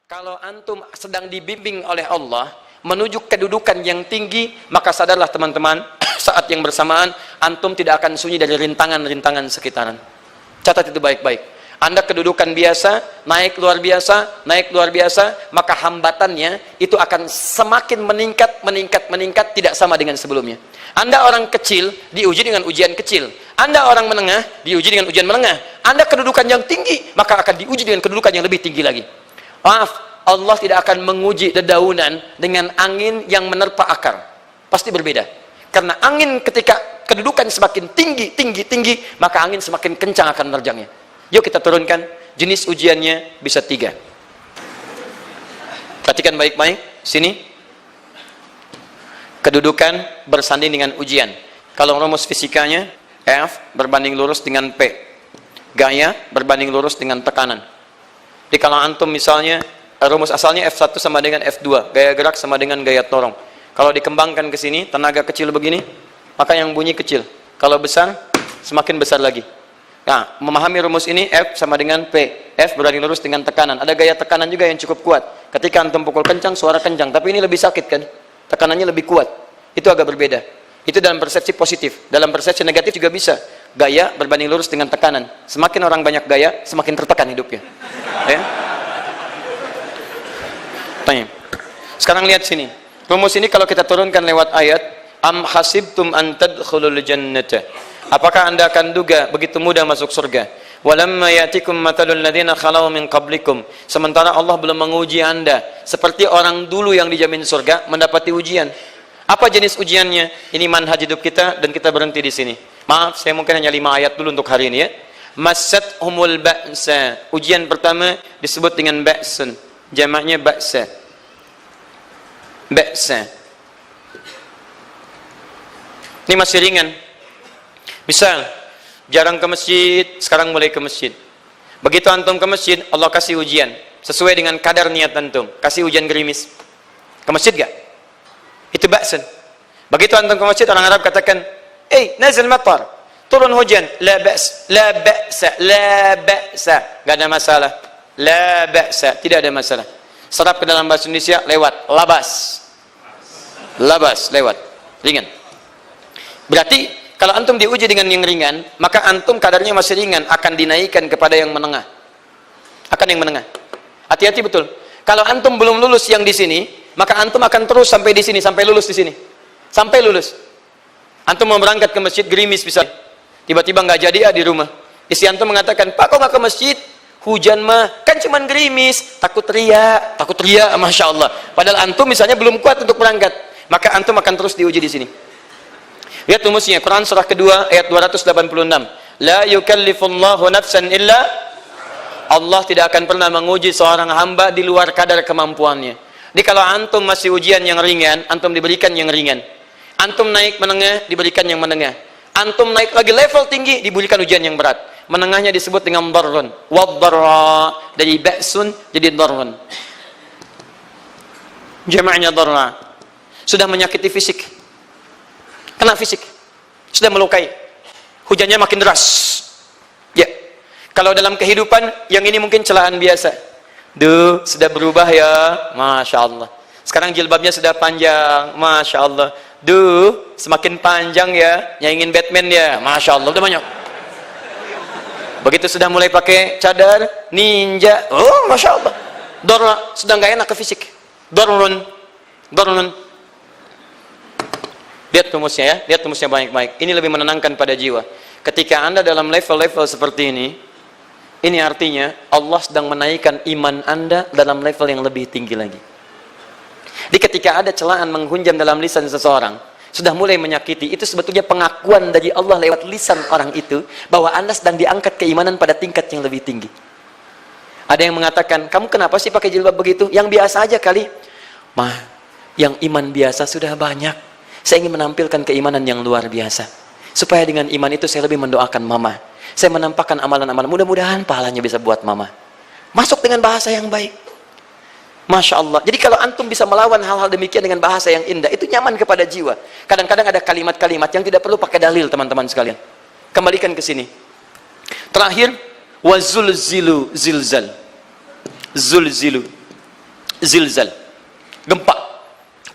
Kalau antum sedang dibimbing oleh Allah menuju kedudukan yang tinggi, maka sadarlah teman-teman, saat yang bersamaan antum tidak akan sunyi dari rintangan-rintangan sekitaran. Catat itu baik-baik. Anda kedudukan biasa, naik luar biasa, maka hambatannya itu akan semakin meningkat, tidak sama dengan sebelumnya. Anda orang kecil, diuji dengan ujian kecil. Anda orang menengah, diuji dengan ujian menengah. Anda kedudukan yang tinggi, maka akan diuji dengan kedudukan yang lebih tinggi lagi. Maaf, Allah tidak akan menguji dedaunan dengan angin yang menerpa akar. Pasti berbeda. Karena angin ketika kedudukan semakin tinggi, maka angin semakin kencang akan menerjangnya. Yuk kita turunkan, jenis ujiannya bisa 3. Perhatikan baik-baik, sini. Kedudukan bersanding dengan ujian. Kalau rumus fisikanya, F berbanding lurus dengan P. Gaya berbanding lurus dengan tekanan. Jadi kalau antum misalnya, rumus asalnya F1 sama dengan F2. Gaya gerak sama dengan gaya torong. Kalau dikembangkan ke sini, tenaga kecil begini, maka yang bunyi kecil. Kalau besar, semakin besar lagi. Nah, memahami rumus ini, F sama dengan P. F berbanding lurus dengan tekanan. Ada gaya tekanan juga yang cukup kuat. Ketika antum pukul kencang, suara kencang. Tapi ini lebih sakit kan? Tekanannya lebih kuat. Itu agak berbeda. Itu dalam persepsi positif. Dalam persepsi negatif juga bisa. Gaya berbanding lurus dengan tekanan. Semakin orang banyak gaya, semakin tertekan hidupnya. Ya? Tanya. Sekarang lihat sini. Rumus ini kalau kita turunkan lewat ayat, am hasibtum an tadkhulul jannata. Apakah Anda akan duga begitu mudah masuk surga? Walamma yatikum matalul ladzina khalau min qablikum. Sementara Allah belum menguji Anda seperti orang dulu yang dijamin surga mendapati ujian. Apa jenis ujiannya? Ini manhaj hidup kita dan kita berhenti di sini. Maaf, saya mungkin hanya 5 ayat dulu untuk hari ini ya. Massathumul ba'sa. Ujian pertama disebut dengan ba'sun. Jamaknya ba'sa. Ba'sa. Ini masih ringan. Misal, jarang ke masjid, sekarang mulai ke masjid. Begitu antum ke masjid, Allah kasih ujian. Sesuai dengan kadar niat antum. Kasih hujan gerimis. Ke masjid gak? Itu ba'sun. Begitu antum ke masjid, orang Arab katakan, nazil matar. Turun hujan. La ba's, la ba'sa, la ba'sa. Gak ada masalah. La ba'sa, tidak ada masalah. Serap ke dalam bahasa Indonesia, lewat. Labas. Labas, lewat. Ringan. Berarti, kalau antum diuji dengan yang ringan, maka antum kadarnya masih ringan, akan dinaikkan kepada yang menengah. Akan yang menengah. Hati-hati betul. Kalau antum belum lulus yang di sini, maka antum akan terus sampai di sini, sampai lulus di sini. Sampai lulus. Antum mau berangkat ke masjid gerimis bisa. Tiba-tiba nggak jadi di rumah. Istri antum mengatakan, "Pak, kok nggak ke masjid? Hujan mah, kan cuman gerimis, takut teriak, Masya Allah." Padahal antum misalnya belum kuat untuk berangkat, maka antum akan terus diuji di sini. Lihat rumusnya, Quran surah kedua ayat 286. La yukallifullahu nafsan illa, Allah tidak akan pernah menguji seorang hamba di luar kadar kemampuannya. Jadi kalau antum masih ujian yang ringan, antum diberikan yang ringan. Antum naik menengah, diberikan yang menengah. Antum naik lagi level tinggi, diberikan ujian yang berat. Menengahnya disebut dengan darrun. Waddarra, dari ba'sun jadi darrun. Jama'nya darra. Sudah menyakiti fisik. Kena fisik. Sudah melukai. Hujannya makin deras. Ya. Kalau dalam kehidupan, yang ini mungkin celaan biasa. Duh, sudah berubah ya. Masya Allah. Sekarang jilbabnya sudah panjang. Masya Allah. Duh, semakin panjang ya. Yang ingin Batman ya. Masya Allah. Udah banyak. Begitu sudah mulai pakai cadar, ninja. Oh, Masya Allah. Dorra, sudah nggak enak ke fisik. Dorrun. Dorrun. Lihat rumusnya ya. Lihat rumusnya baik-baik. Ini lebih menenangkan pada jiwa. Ketika Anda dalam level-level seperti ini artinya Allah sedang menaikkan iman Anda dalam level yang lebih tinggi lagi. Jadi ketika ada celaan menghunjam dalam lisan seseorang, sudah mulai menyakiti, itu sebetulnya pengakuan dari Allah lewat lisan orang itu, bahwa Anda sedang diangkat keimanan pada tingkat yang lebih tinggi. Ada yang mengatakan, kamu kenapa sih pakai jilbab begitu? Yang biasa aja kali. Mah, yang iman biasa sudah banyak. Saya ingin menampilkan keimanan yang luar biasa. Supaya dengan iman itu saya lebih mendoakan mama. Saya menampakkan amalan-amalan. Mudah-mudahan pahalanya bisa buat mama. Masuk dengan bahasa yang baik. Masya Allah. Jadi kalau antum bisa melawan hal-hal demikian dengan bahasa yang indah, itu nyaman kepada jiwa. Kadang-kadang ada kalimat-kalimat yang tidak perlu pakai dalil, teman-teman sekalian. Kembalikan ke sini. Terakhir, wazulzilu zilzal. Zulzilu. zilzal, gempa,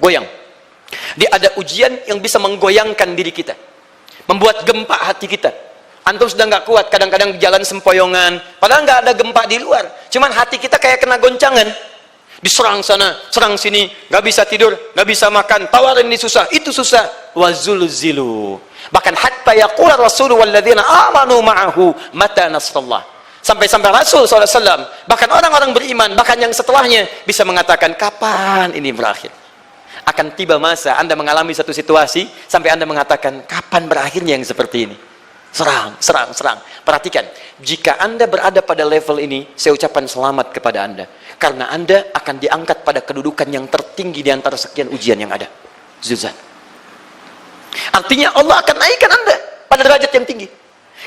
goyang. Dia ada ujian yang bisa menggoyangkan diri kita, membuat gempa hati kita. Antum sudah nggak kuat, kadang-kadang di jalan sempoyongan, padahal nggak ada gempa di luar, cuman hati kita kayak kena goncangan, diserang sana, serang sini, nggak bisa tidur, nggak bisa makan, tawarin ini susah, itu susah. Wazulzilu, bahkan hatta yaqula Rasulullah walladzina amanu ma'ahu mata nasrullah. Sampai-sampai Rasul SAW, bahkan orang-orang beriman, bahkan yang setelahnya bisa mengatakan, kapan ini berakhir? Akan tiba masa Anda mengalami satu situasi sampai Anda mengatakan, kapan berakhirnya yang seperti ini? Serang, serang, serang. Perhatikan, jika Anda berada pada level ini, saya ucapkan selamat kepada Anda, karena Anda akan diangkat pada kedudukan yang tertinggi di antara sekian ujian yang ada. Zilzal. Artinya Allah akan naikkan Anda pada derajat yang tinggi.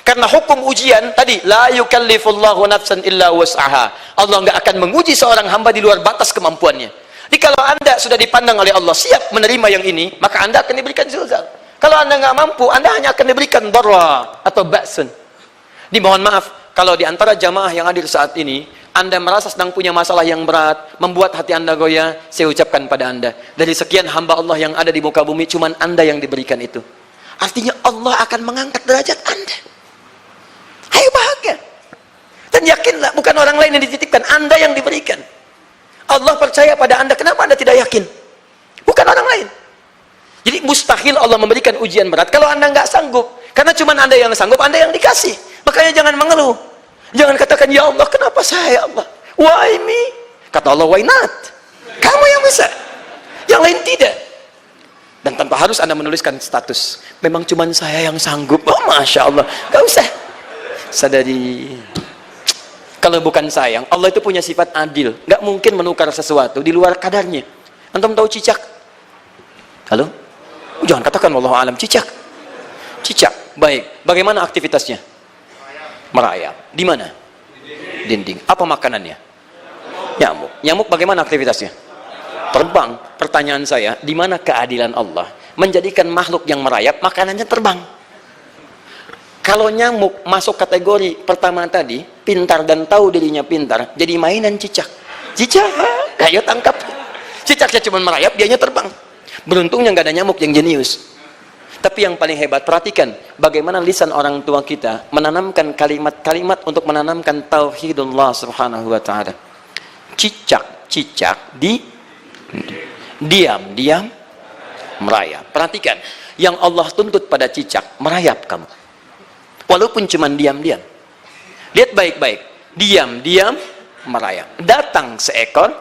Karena hukum ujian tadi, la yukallifullahu nafsan illa wus'aha. Allah nggak akan menguji seorang hamba di luar batas kemampuannya. Jadi kalau Anda sudah dipandang oleh Allah siap menerima yang ini, maka Anda akan diberikan zilzal. Kalau Anda nggak mampu, Anda hanya akan diberikan darra atau ba'sun. Dimohon maaf, kalau di antara jamaah yang hadir saat ini, Anda merasa sedang punya masalah yang berat, membuat hati Anda goyah, saya ucapkan pada Anda, dari sekian hamba Allah yang ada di muka bumi, cuman Anda yang diberikan itu. Artinya Allah akan mengangkat derajat Anda. Ayo bahagia. Dan yakinlah, bukan orang lain yang dititipkan, Anda yang diberikan. Allah percaya pada Anda, kenapa Anda tidak yakin? Bukan orang lain. Jadi mustahil Allah memberikan ujian berat kalau Anda nggak sanggup. Karena cuma Anda yang sanggup, Anda yang dikasih. Makanya jangan mengeluh. Jangan katakan, ya Allah, kenapa saya, Allah? Why me? Kata Allah, why not? Kamu yang bisa. Yang lain tidak. Dan tanpa harus Anda menuliskan status. Memang cuma saya yang sanggup. Oh, Masya Allah. Gak usah. Sadari. Kalau bukan sayang, Allah itu punya sifat adil. Gak mungkin menukar sesuatu di luar kadarnya. Antum tahu cicak? Halo? Jangan katakan wallahu alam, cicak. Cicak, baik. Bagaimana aktivitasnya? Merayap. Di mana? Dinding. Apa makanannya? Nyamuk. Nyamuk bagaimana aktivitasnya? Terbang. Pertanyaan saya, di mana keadilan Allah menjadikan makhluk yang merayap makanannya terbang? Kalau nyamuk masuk kategori pertama tadi, pintar dan tahu dirinya pintar, jadi mainan cicak. Cicak, ayo tangkap. Cicaknya cuma merayap, dianya terbang. Beruntungnya nggak ada nyamuk yang jenius. Tapi yang paling hebat, perhatikan bagaimana lisan orang tua kita menanamkan kalimat-kalimat untuk menanamkan tauhidullah subhanahu wa ta'ala. Cicak diam merayap. Perhatikan, yang Allah tuntut pada cicak, merayap kamu. Walaupun cuma diam-diam. Lihat baik-baik, diam-diam merayap. Datang seekor,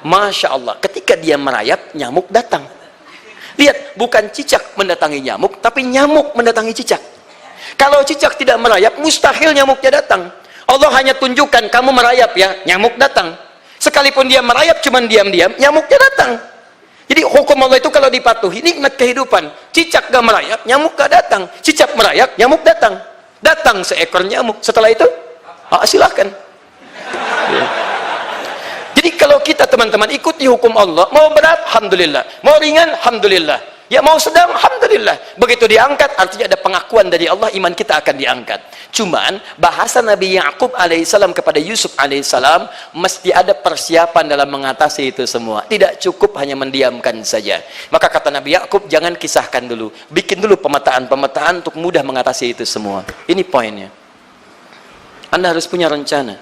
Masya Allah, ketika dia merayap, nyamuk datang. Lihat, bukan cicak mendatangi nyamuk, tapi nyamuk mendatangi cicak. Kalau cicak tidak merayap, mustahil nyamuknya datang. Allah hanya tunjukkan, kamu merayap ya, nyamuk datang. Sekalipun dia merayap, cuman diam-diam, nyamuknya datang. Jadi hukum Allah itu kalau dipatuhi, nikmat kehidupan. Cicak gak merayap, nyamuk gak datang. Cicak merayap, nyamuk datang. Datang seekor nyamuk. Setelah itu, silahkan. Jadi kalau kita teman-teman ikuti hukum Allah, mau berat, alhamdulillah. Mau ringan, alhamdulillah. Ya mau sedang, alhamdulillah. Begitu diangkat, artinya ada pengakuan dari Allah, iman kita akan diangkat. Cuman, bahasa Nabi Ya'qub alaihissalam kepada Yusuf alaihissalam, mesti ada persiapan dalam mengatasi itu semua. Tidak cukup hanya mendiamkan saja. Maka kata Nabi Ya'qub, jangan kisahkan dulu. Bikin dulu pemetaan-pemetaan untuk mudah mengatasi itu semua. Ini poinnya. Anda harus punya rencana.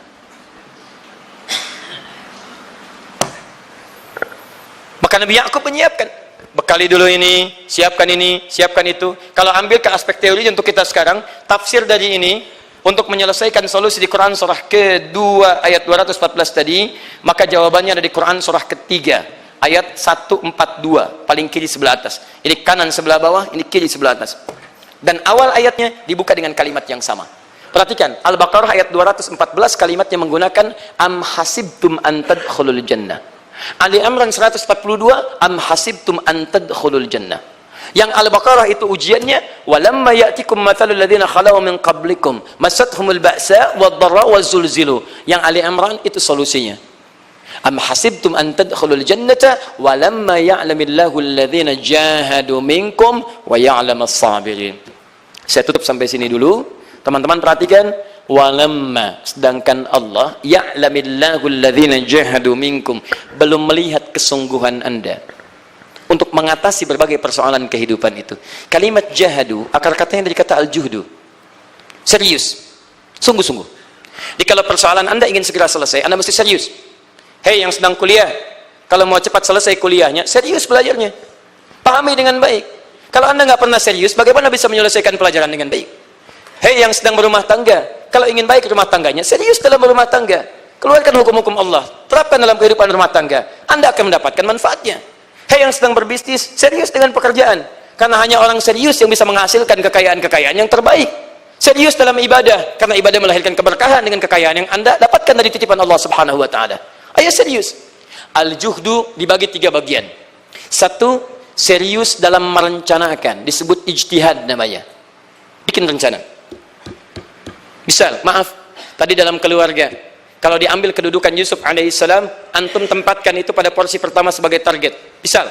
Maka Nabi Ya'qub menyiapkan, bekali dulu ini, siapkan itu. Kalau ambil ke aspek teori untuk kita sekarang, tafsir dari ini untuk menyelesaikan solusi di Quran surah kedua ayat 214 tadi, maka jawabannya ada di Quran surah ketiga ayat 142, paling kiri sebelah atas. Ini kanan sebelah bawah, ini kiri sebelah atas. Dan awal ayatnya dibuka dengan kalimat yang sama. Perhatikan, Al-Baqarah ayat 214 kalimatnya menggunakan am hasibtum an tadkhulul jannah. Ali Imran 142 am hasibtum an tadkhulul jannah. Yang Al-Baqarah itu ujiannya, walamma ya'tikum mathalul ladzina khalau min qablikum masathumul ba'sa wad-dharra waz-zulzilu. Yang Ali Imran itu solusinya. Am hasibtum an tadkhulul jannata walamma ya'lamillahu alladzina jahadu minkum wa ya'lamas sabirin. Saya tutup sampai sini dulu. Teman-teman perhatikan, walamma, sedangkan Allah ya'lamillahu alladhina jahadu minkum, belum melihat kesungguhan Anda untuk mengatasi berbagai persoalan kehidupan itu. Kalimat jahadu, akar katanya dari kata al-juhdu, serius, sungguh-sungguh. Jadi kalau persoalan Anda ingin segera selesai, Anda mesti serius. Hei yang sedang kuliah, kalau mau cepat selesai kuliahnya, serius belajarnya, pahami dengan baik. Kalau Anda nggak pernah serius, bagaimana bisa menyelesaikan pelajaran dengan baik? Hei yang sedang berumah tangga, kalau ingin baik rumah tangganya, serius dalam berumah tangga, keluarkan hukum-hukum Allah, terapkan dalam kehidupan rumah tangga, Anda akan mendapatkan manfaatnya. Hei yang sedang berbisnis, serius dengan pekerjaan, karena hanya orang serius yang bisa menghasilkan kekayaan-kekayaan yang terbaik. Serius dalam ibadah, karena ibadah melahirkan keberkahan dengan kekayaan yang Anda dapatkan dari titipan Allah Subhanahu wa Ta'ala. Ayo serius. Al-juhdu dibagi 3 bagian. 1, serius dalam merencanakan, disebut ijtihad namanya, bikin rencana. Misal, maaf, tadi dalam keluarga, kalau diambil kedudukan Yusuf alaihissalam, antum tempatkan itu pada porsi pertama sebagai target. Misal,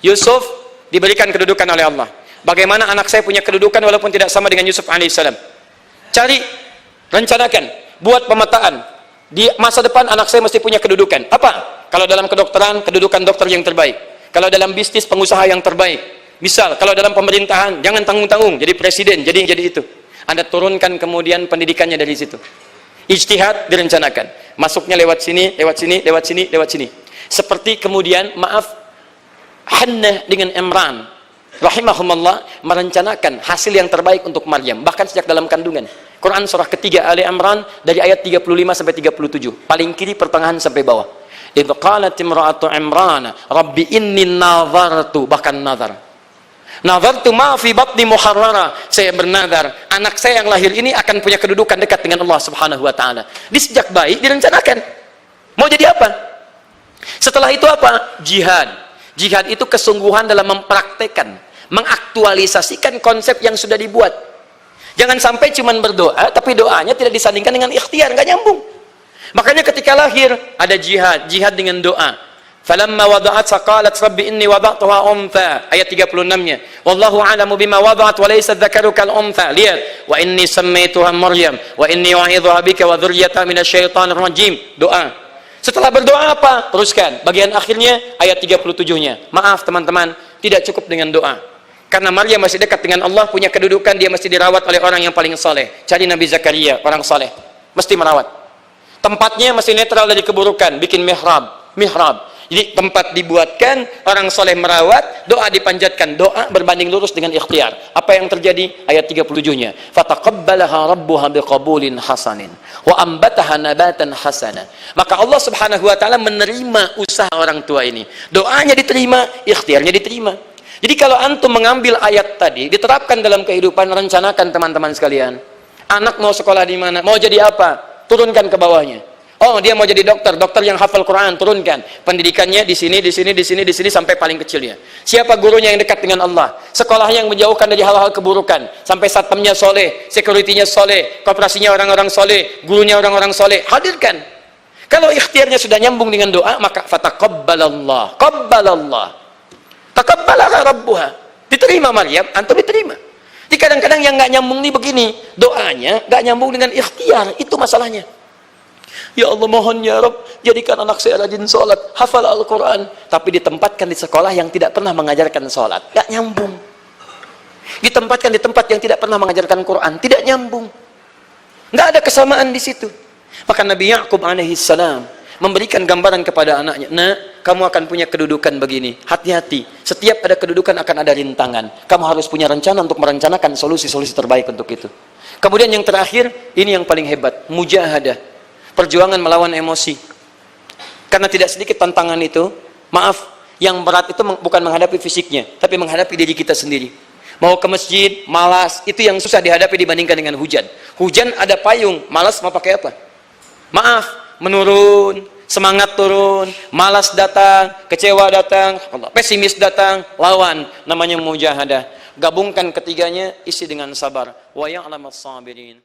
Yusuf diberikan kedudukan oleh Allah. Bagaimana anak saya punya kedudukan walaupun tidak sama dengan Yusuf alaihissalam? Cari, rencanakan, buat pemetaan. Di masa depan anak saya mesti punya kedudukan. Apa? Kalau dalam kedokteran, kedudukan dokter yang terbaik. Kalau dalam bisnis, pengusaha yang terbaik. Misal, kalau dalam pemerintahan, jangan tanggung-tanggung, jadi presiden, jadi itu. Anda turunkan kemudian pendidikannya dari situ. Ijtihad direncanakan. Masuknya lewat sini, lewat sini, lewat sini, lewat sini. Seperti kemudian, maaf, Hannah dengan Imran, rahimahumullah, merencanakan hasil yang terbaik untuk Maryam, bahkan sejak dalam kandungan. Quran surah ketiga Ali Imran dari ayat 35 sampai 37, paling kiri pertengahan sampai bawah. Idh qalat imra'atu Imran rabbi inni nazartu, bahkan nazartu ma fi batni muharrara, saya bernazar anak saya yang lahir ini akan punya kedudukan dekat dengan Allah Subhanahu wa Ta'ala. Di sejak bayi direncanakan mau jadi apa. Setelah itu apa? Jihad itu kesungguhan dalam mempraktekkan, mengaktualisasikan konsep yang sudah dibuat. Jangan sampai cuma berdoa, tapi doanya tidak disandingkan dengan ikhtiar, nggak nyambung. Makanya ketika lahir, ada jihad dengan doa. Falamma wada'at saqalat rabbi inni wada'tuha untha, ayat 36-nya. Wallahu a'lamu bima wada'at wa laysa dzakaru kal untha. Lihat, wa inni sammaituha Maryam wa inni u'idzuha bika wa dzurriyyataha minasyaitonir rajim. Doa. Setelah berdoa apa? Teruskan. Bagian akhirnya ayat 37-nya. Maaf teman-teman, tidak cukup dengan doa. Karena Maryam masih dekat dengan Allah, punya kedudukan, dia mesti dirawat oleh orang yang paling soleh. Cari Nabi Zakaria, orang soleh, mesti merawat. Tempatnya mesti netral dari keburukan, bikin mihrab. Jadi tempat dibuatkan, orang soleh merawat, doa dipanjatkan, doa berbanding lurus dengan ikhtiar. Apa yang terjadi? Ayat 37-nya. Fataqabbalaha rabbuha biqabulin hasanin wa ambataha nabatan hasana. Maka Allah Subhanahu wa Ta'ala menerima usaha orang tua ini. Doanya diterima, ikhtiarnya diterima. Jadi kalau antum mengambil ayat tadi, diterapkan dalam kehidupan, rencanakan teman-teman sekalian. Anak mau sekolah di mana? Mau jadi apa? Turunkan ke bawahnya. Oh, dia mau jadi dokter yang hafal Quran, turunkan. Pendidikannya di sini sampai paling kecilnya. Siapa gurunya yang dekat dengan Allah? Sekolahnya yang menjauhkan dari hal-hal keburukan. Sampai satpamnya soleh, security-nya soleh, koperasinya orang-orang soleh, gurunya orang-orang soleh. Hadirkan. Kalau ikhtiarnya sudah nyambung dengan doa, maka fataqabbalallah. Taqabbalaha rabbuha. Diterima Maryam, antum diterima. Jadi kadang-kadang yang nggak nyambung nih begini, doanya nggak nyambung dengan ikhtiar, itu masalahnya. Ya Allah, mohon ya Rabb, jadikan anak saya rajin sholat, hafal Al-Quran, tapi ditempatkan di sekolah yang tidak pernah mengajarkan sholat, nggak nyambung. Ditempatkan di tempat yang tidak pernah mengajarkan Quran, tidak nyambung. Nggak ada kesamaan di situ. Maka Nabi Ya'qub alaihissalam memberikan gambaran kepada anaknya, nak, kamu akan punya kedudukan begini, hati-hati, setiap ada kedudukan akan ada rintangan, kamu harus punya rencana untuk merencanakan solusi-solusi terbaik untuk itu. Kemudian yang terakhir, ini yang paling hebat, mujahadah, perjuangan melawan emosi. Karena tidak sedikit tantangan itu, maaf, yang berat itu bukan menghadapi fisiknya, tapi menghadapi diri kita sendiri. Mau ke masjid, malas, itu yang susah dihadapi dibandingkan dengan hujan. Hujan ada payung, malas mau pakai apa? Maaf, menurun, semangat turun, malas datang, kecewa datang, pesimis datang, lawan, namanya mujahadah. Gabungkan ketiganya, isi dengan sabar. Wa ya'lamas sabirin.